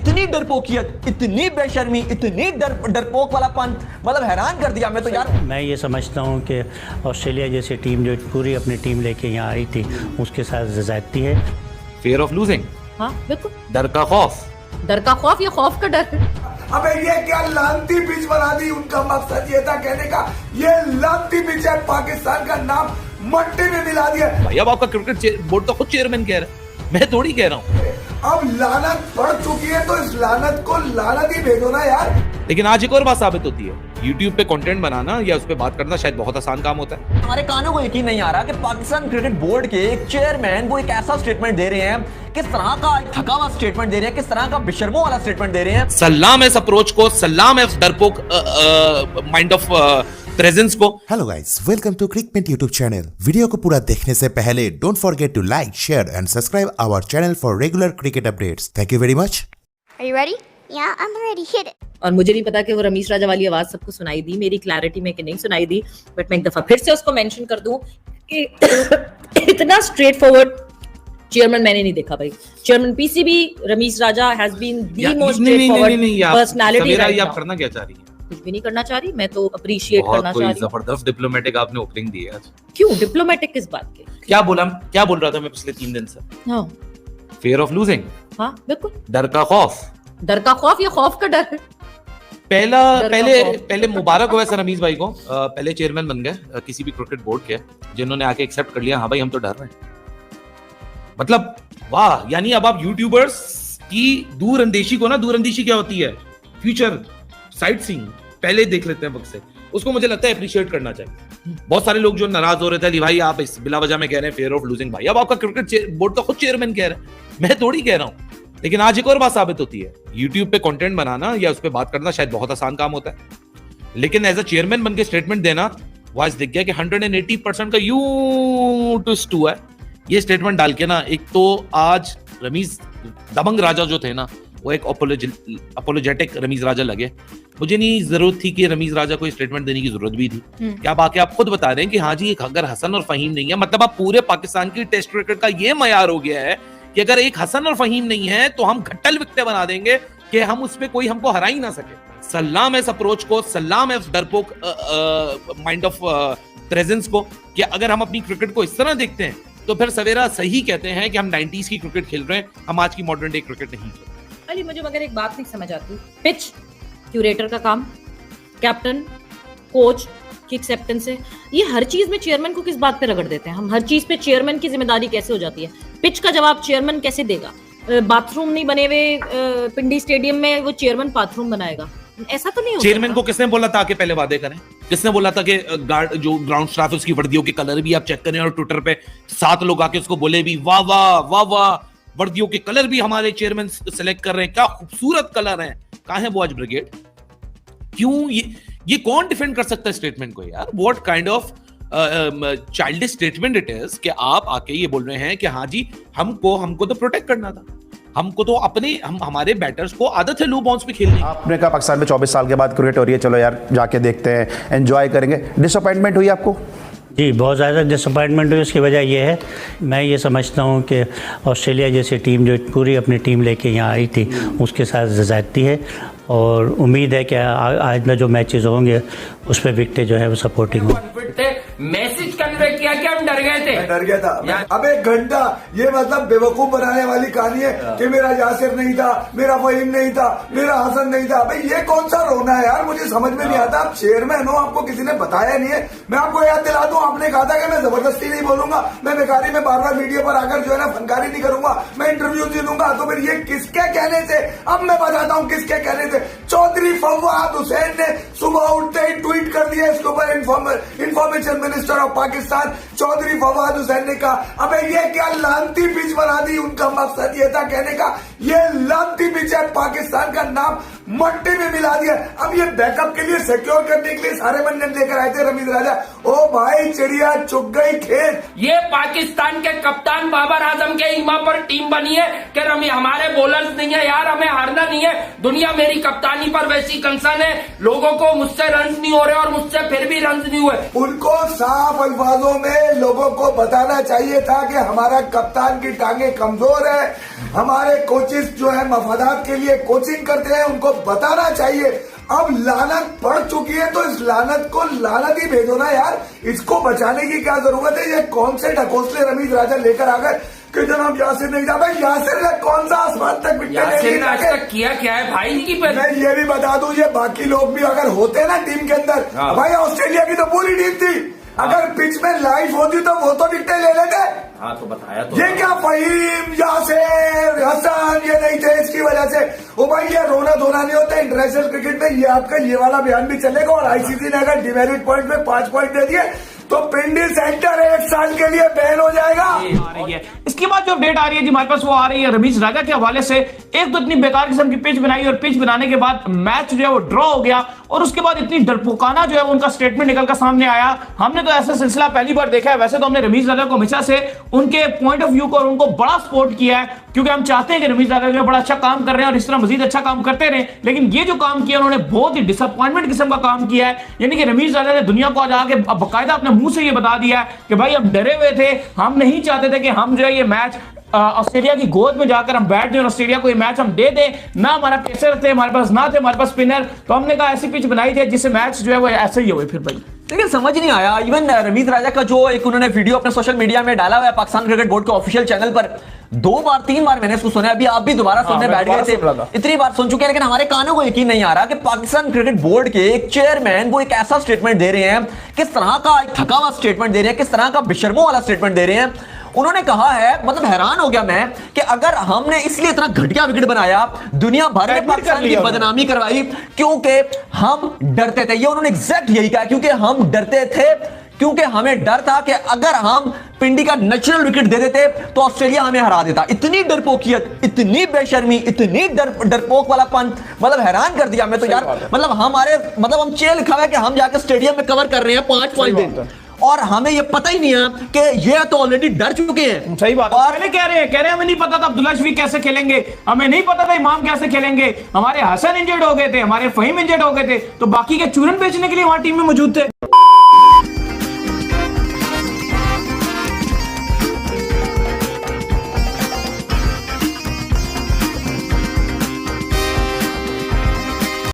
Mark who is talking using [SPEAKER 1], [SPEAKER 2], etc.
[SPEAKER 1] इतनी डरपोकियत, इतनी बेशर्मी, इतनी डरपोक वालापन, मतलब हैरान कर दिया मैं तो यार।
[SPEAKER 2] मैं ये समझता हूँ कि ऑस्ट्रेलिया जैसी टीम जो पूरी अपनी टीम लेके यहाँ आई थी उसके साथ ज़्यादती है।
[SPEAKER 3] फियर ऑफ लूजिंग,
[SPEAKER 4] हाँ बिल्कुल,
[SPEAKER 3] डर का खौफ
[SPEAKER 4] या खौफ का डर।
[SPEAKER 5] अबे ये क्या लानती पिच बना दी। उनका मकसद ये था कहने का, ये लानती पिच है, पाकिस्तान का नाम मट्टी में मिला दिया।
[SPEAKER 3] भाई अब आपका क्रिकेट बोर्ड तो खुद चेयरमैन कह रहा है, मैं थोड़ी कह रहा हूँ।
[SPEAKER 5] अब लानत पड़ चुकी है तो इस लानत को लानत ही भेजो ना यार।
[SPEAKER 3] लेकिन आज एक और बात साबित होती है, YouTube पे कंटेंट बनाना या उस पे बात करना शायद बहुत आसान काम होता है।
[SPEAKER 1] हमारे कानों को यकीन नहीं आ रहा कि पाकिस्तान क्रिकेट बोर्ड के एक चेयरमैन वो एक ऐसा स्टेटमेंट दे रहे हैं, किस तरह का थका हुआ स्टेटमेंट दे रहे हैं, किस तरह का बेशर्मों वाला स्टेटमेंट दे रहे हैं।
[SPEAKER 3] सलाम है इस अप्रोच को, सलाम है इस डरपोक माइंड ऑफ प्रेजेंस को।
[SPEAKER 6] Hello guys, welcome to Cricmint YouTube channel. Video को पूरा देखने से पहले don't forget to like, share and subscribe our channel for regular cricket updates. Thank you very much.
[SPEAKER 7] Are you ready? Yeah, I'm ready. Hit it.
[SPEAKER 4] और मुझे नहीं पता कि वो रमीश राजा वाली आवाज सबको सुनाई दी, मेरी क्लैरिटी में कि नहीं सुनाई दी, बट मैं एक दफा फिर से उसको मेंशन कर दूं कि इतना स्ट्रेट फॉरवर्ड चेयरमैन मैंने नहीं देखा भाई। Chairman PCB Ramiz Raja has been the most straight forward personality.
[SPEAKER 3] सवेरा आप करना क्या चाह रही हैं?
[SPEAKER 4] कुछ भी नहीं करना चाह रही, मैं तो अप्रिशिएट करना चाह रही हूं।
[SPEAKER 3] जबरदस्त डिप्लोमेटिक आपने ओपनिंग दी है आज।
[SPEAKER 4] क्यों डिप्लोमेटिक किस बात के?
[SPEAKER 3] क्या बोल रहा था मैं पिछले 3 दिन से?
[SPEAKER 4] हां,
[SPEAKER 3] फियर ऑफ लूजिंग,
[SPEAKER 4] हां बिल्कुल,
[SPEAKER 3] डर का खौफ
[SPEAKER 4] या खौफ का डर।
[SPEAKER 3] पहले मुबारक हो वैसे रमीज भाई को, पहले चेयरमैन बन गए किसी भी क्रिकेट बोर्ड के, जिन्होंने आके एक्सेप्ट कर लिया हाँ भाई हम तो डर रहे हैं। मतलब वाह, यानी अब आप यूट्यूबर्स की दूरअंदेशी को ना, दूरअंदेशी क्या होती है, फ्यूचर साइट सीइंग पहले देख लेते हैं वक्त से, उसको मुझे लगता है अप्रिशिएट करना चाहिए। बहुत सारे लोग जो नाराज हो रहे थे अली भाई आप इस बिला वजह में कह रहे हैं फियर ऑफ लूजिंग, भाई अब आपका क्रिकेट बोर्ड तो खुद चेयरमैन कह रहा है, मैं थोड़ी कह रहा हूँ। लेकिन आज एक और बात साबित होती है, YouTube पे कंटेंट बनाना या उस पे बात करना शायद बहुत आसान काम होता है, लेकिन एज अ चेयरमैन बन के स्टेटमेंट देना, वो आज दिख गया कि 180% का यू ट्विस्ट हुआ है। ये स्टेटमेंट डाल के ना, एक तो आज रमीज दबंग राजा जो थे ना, वो एक अपोलोजेटिक रमीज राजा लगे। मुझे नहीं जरूरत थी कि रमीज राजा को स्टेटमेंट देने की जरूरत भी थी। क्या बाकी आप खुद बता रहे हैं कि हाँ जी, एक अगर हसन और फहीम नहीं है, मतलब आप पूरे पाकिस्तान की टेस्ट क्रिकेट का ये मयार हो गया है कि अगर एक हसन और फहीम नहीं है तो हम घट्टल विकटे बना देंगे कि हम उस पे कोई हमको हरा ही ना सके। सलाम है इस अप्रोच को, सलाम है इस डरपोक माइंड ऑफ प्रेजेंस को, कि अगर हम अपनी क्रिकेट को इस तरह देखते हैं तो फिर सवेरा सही कहते हैं कि हम 90s की क्रिकेट खेल रहे हैं, हम आज की मॉडर्न डे क्रिकेट नहीं खेल रहे।
[SPEAKER 4] अली मुझे मगर एक बात नहीं समझ आती, पिच क्यूरेटर का काम, कैप्टन, कोच की एक्सेप्टेंस है, ये हर चीज में चेयरमैन को किस बात पे रगड़ देते हैं हम? हर चीज पे चेयरमैन की जिम्मेदारी कैसे हो जाती है? पिच का जवाब चेयरमैन कैसे देगा? बाथरूम नहीं बने हुए पिंडी स्टेडियम में वो चेयरमैन बाथरूम बनाएगा? ऐसा तो नहीं होता।
[SPEAKER 3] चेयरमैन को किसने बोला था कि पहले वादे करें? किसने बोला था कि जो ग्राउंड स्टाफ है उसकी वर्दियों के कलर भी आप चेक करें, और ट्विटर पे 7 लोग आके उसको बोले भी वाह वाह वाह वाह, वर्दियों के कलर भी हमारे चेयरमैन सेलेक्ट कर रहे हैं, क्या खूबसूरत कलर हैं। कहां है वो आज ब्रिगेड? क्यों ये कौन डिफेंड कर सकता है स्टेटमेंट को यार? What kind of childish statement it is कि आप आके ये बोल रहे हैं कि हाँ जी हमको तो प्रोटेक्ट करना था, हमको तो हमारे बैटर्स को आदत है लो बाउंस पे खेलने।
[SPEAKER 8] आपने कहा पाकिस्तान में 24 साल के बाद क्रिकेट हो रही है, चलो यार जाके देखते हैं, एंजॉय करेंगे। डिसअपॉइंटमेंट हुई आपको?
[SPEAKER 2] जी बहुत ज़्यादा डिसअपॉइंटमेंट हुई। उसकी वजह यह है, मैं ये समझता हूँ कि ऑस्ट्रेलिया जैसी टीम जो पूरी अपनी टीम लेके यहाँ आई थी उसके साथ ज़्यादती है, और उम्मीद है कि आज में जो मैचेस होंगे उस पर विकेटें जो है वो सपोर्टिंग हो।
[SPEAKER 9] मैसेज कन्वे किया कि हम डर गए थे।
[SPEAKER 5] डर गया था। अब 1 घंटा ये मतलब बेवकूफ बनाने वाली कहानी है कि मेरा यासिर नहीं था, मेरा फहीम नहीं था, मेरा हसन नहीं था। भाई ये कौन सा रोना है यार, मुझे समझ में नहीं आता। आप चेयरमैन हो, आपको किसी ने बताया नहीं है। मैं आपको याद दिला दूं, आपने कहा था कि मैं जबरदस्ती नहीं बोलूंगा, मैं बेकारी में बार बार मीडिया पर आकर जो है ना फनकारी नहीं करूंगा, मैं इंटरव्यू दे दूंगा। तो फिर ये किसके कहने से? अब मैं बताता हूँ किसके कहने से। चौधरी फवाद हुसैन ने सुबह उठते ही ट्वीट कर दिया इसके ऊपर। Information minister of Pakistan Chaudhry Fawad Hussain ने कहा, अबे ये क्या लानती पिच बना दी। उनका मकसद ये था कहने का, ये लानती पिच है, पाकिस्तान का नाम मट्टी में मिला दिया। अब ये बैकअप के लिए सिक्योर करने के लिए सारे बंदे लेकर आए थे रमीज राजा। ओ भाई चिड़िया चुग गई खेत।
[SPEAKER 9] ये पाकिस्तान के कप्तान बाबर आजम के ईमा पर टीम बनी है कि हमारे बॉलर्स नहीं है यार, हमें हारना मानना नहीं है। दुनिया मेरी कप्तानी पर वैसी कंसर्न है, लोगों को मुझसे रन नहीं हो रहे और मुझसे फिर भी रन नहीं हुए।
[SPEAKER 5] उनको साफ अल्फाजों में लोगों को बताना चाहिए था कि हमारा कप्तान की टांगे कमजोर है, हमारे कोचेस जो है मफादात के लिए कोचिंग करते हैं, उनको बताना चाहिए। अब लानत पड़ चुकी है तो इस लानत को लानत ही भेजो ना यार, इसको बचाने की क्या जरूरत है। ये कौन से ढकोसले रमीज राजा लेकर आ गए कि जनाब यासिर नहीं जा भाई, यासिर ने कौन सा आसमान तक
[SPEAKER 9] यासिर ने आज तक किया क्या है भाई इनकी पर?
[SPEAKER 5] मैं ये भी बता दूं, ये बाकी लोग भी अगर होते ना टीम के अंदर, भाई ऑस्ट्रेलिया की तो पूरी टीम थी, अगर पिच में लाइफ होती तो वो तो विकेटें ले लेते।
[SPEAKER 3] हाँ तो बताया तो,
[SPEAKER 5] ये क्या फहीम, यासिर, हसन ये नहीं थे, इसकी वजह से ओ भाई ये रोना धोना नहीं होता इंटरनेशनल क्रिकेट में। ये आपका ये वाला बयान भी चलेगा और आईसीसी ने अगर डिमेरिट पॉइंट में 5 पॉइंट दे दिए तो पिंडी सेंटर 1 साल के लिए बैन हो जाएगा।
[SPEAKER 10] आ रही है। इसके बाद जो अपडेट आ रही है जी हमारे पास वो आ रही है रमीज राजा के हवाले से। एक तो इतनी बेकार किस्म की पिच बनाई और पिच बनाने के बाद मैच जो है वो ड्रॉ हो गया और उसके बाद इतनी डरपोकाना जो है उनका स्टेटमेंट निकल कर सामने आया। हमने तो ऐसा सिलसिला पहली बार देखा है। वैसे तो हमने रमीज राजा को हमेशा से उनके पॉइंट ऑफ व्यू को और उनको बड़ा सपोर्ट किया है, क्योंकि हम चाहते हैं कि रमीज राजा जो बड़ा अच्छा काम कर रहे हैं और इस तरह मजीद अच्छा काम करते रहे। लेकिन ये जो काम किया उन्होंने बहुत ही डिसअपॉइंटमेंट किस्म का काम किया है। यानी कि रमीज राजा ने दुनिया को आज आके बाकायदा अपने मुंह से ये बता दिया कि भाई हम डरे हुए थे, हम नहीं चाहते थे कि हम जो है ये मैच ऑस्ट्रेलिया की गोद में जाकर हम बैठ जाए, ऑस्ट्रेलिया को ये मैच हम दे दें। ना हमारा पेसर थे हमारे पास, ना थे हमारे पास स्पिनर, तो हमने कहा ऐसी पिच बनाई थी जिससे मैच जो है वो ऐसे ही हुए। फिर भाई
[SPEAKER 1] लेकिन समझ नहीं आया, इवन रमीज राजा का जो एक उन्होंने वीडियो अपने सोशल मीडिया में डाला हुआ है पाकिस्तान क्रिकेट बोर्ड के ऑफिशियल चैनल पर, 2 बार 3 बार मैंने इसको सुना। अभी आप भी दोबारा सुनने बैठ गए थे, इतनी बार सुन चुके हैं, लेकिन हमारे कानों को यकीन नहीं आ रहा कि पाकिस्तान क्रिकेट बोर्ड के एक चेयरमैन वो एक ऐसा स्टेटमेंट दे रहे हैं, किस तरह का एक थका हुआ स्टेटमेंट दे रहे हैं, किस तरह का बेशर्मों वाला स्टेटमेंट दे रहे हैं। उन्होंने कहा है, मतलब हैरान हो गया मैं कि अगर हमने इसलिए इतना घटिया विकेट बनाया, दुनिया भर में पाकिस्तान की बदनामी करवाई क्योंकि हम डरते थे। ये उन्होंने एग्जैक्ट यही कहा, क्योंकि हम डरते थे, क्योंकि हमें डर था कि अगर हम पिंडी का नेचुरल विकेट दे देते तो ऑस्ट्रेलिया हमें हरा देता। इतनी डरपोकियत, इतनी बेशर्मी, इतनी डरपोक वाला पंच, मतलब हैरान कर दिया मैं तो यार। मतलब हम चेयर लिखा हुआ है कि हम जाकर स्टेडियम में कवर कर रहे हैं 5 पॉइंट और हमें ये पता ही नहीं है कि ये तो ऑलरेडी डर चुके हैं।
[SPEAKER 10] सही बात। और पहले कह रहे हैं हमें नहीं पता था अब्दुल्ला शफीक कैसे खेलेंगे, हमें नहीं पता था इमाम कैसे खेलेंगे, हमारे हसन इंजर्ड हो गए थे, हमारे फहीम इंजर्ड हो गए थे, तो बाकी के चूरन बेचने के लिए वहां टीम में मौजूद थे।